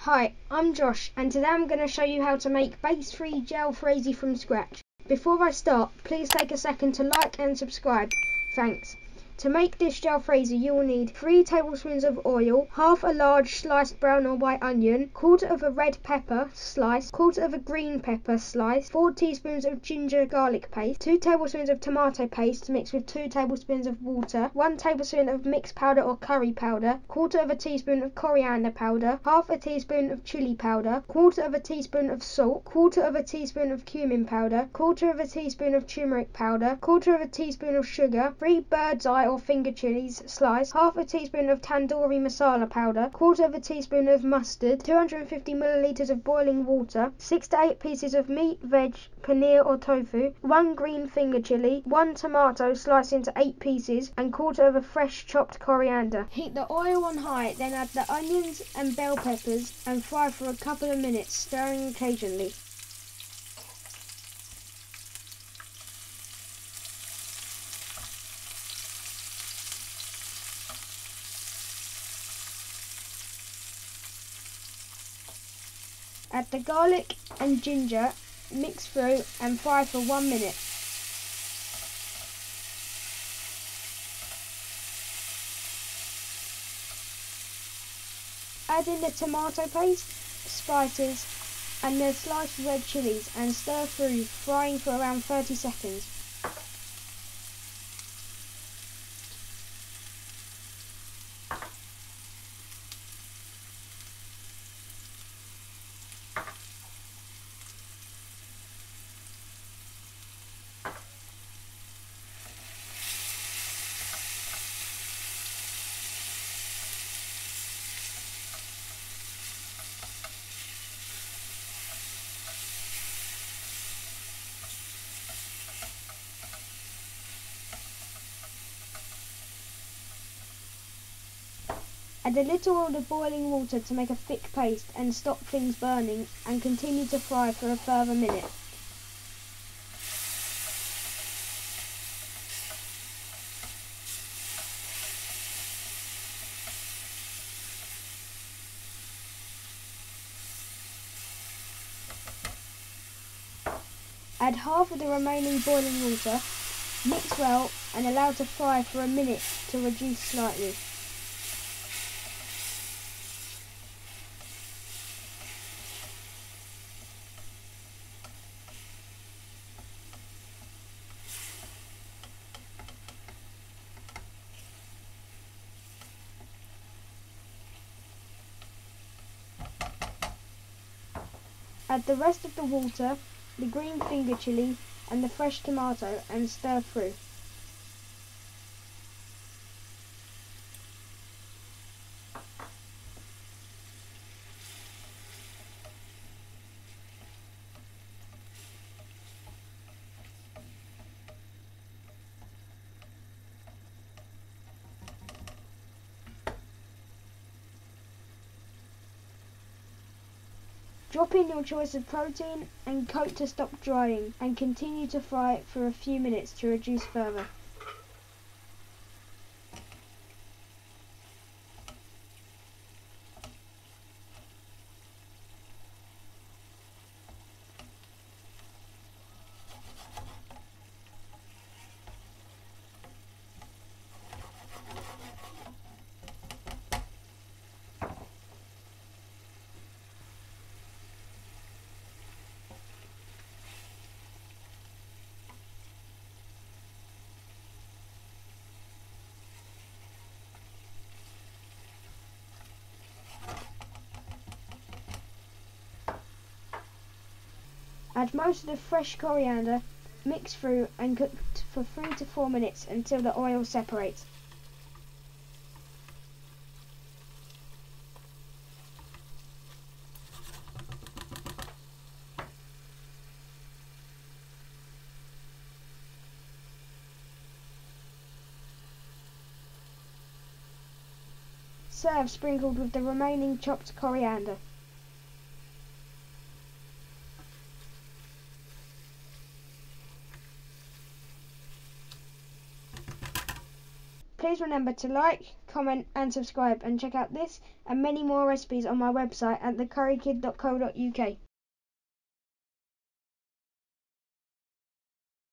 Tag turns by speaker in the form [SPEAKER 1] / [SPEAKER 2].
[SPEAKER 1] Hi, I'm Josh and today I'm going to show you how to make base-free jalfrezi from scratch. Before I start, please take a second to like and subscribe. Thanks. To make this jalfrezi you will need 3 tablespoons of oil, half a large sliced brown or white onion, quarter of a red pepper sliced, quarter of a green pepper sliced, 4 teaspoons of ginger garlic paste, 2 tablespoons of tomato paste mixed with 2 tablespoons of water, 1 tablespoon of mixed powder or curry powder, quarter of a teaspoon of coriander powder, half a teaspoon of chilli powder, quarter of a teaspoon of salt, quarter of a teaspoon of cumin powder, quarter of a teaspoon of turmeric powder, quarter of a teaspoon of sugar, 3 bird's eye or finger chillies sliced, half a teaspoon of tandoori masala powder, quarter of a teaspoon of mustard, 250 millilitres of boiling water, 6 to 8 pieces of meat, veg, paneer or tofu, 1 green finger chilli, 1 tomato sliced into 8 pieces, and quarter of a fresh chopped coriander. Heat the oil on high, then add the onions and bell peppers and fry for a couple of minutes, stirring occasionally. Add the garlic and ginger, mix through and fry for 1 minute. Add in the tomato paste, spices and the sliced red chillies and stir through, frying for around 30 seconds. Add a little of the boiling water to make a thick paste and stop things burning, and continue to fry for a further minute. Add half of the remaining boiling water, mix well and allow to fry for a minute to reduce slightly. Add the rest of the water, the green finger chilli and the fresh tomato and stir through. Drop in your choice of protein and coat to stop drying, and continue to fry for a few minutes to reduce further. Add most of the fresh coriander, mix through and cook for 3 to 4 minutes until the oil separates. Serve sprinkled with the remaining chopped coriander. Please remember to like, comment and subscribe, and check out this and many more recipes on my website at thecurrykid.co.uk.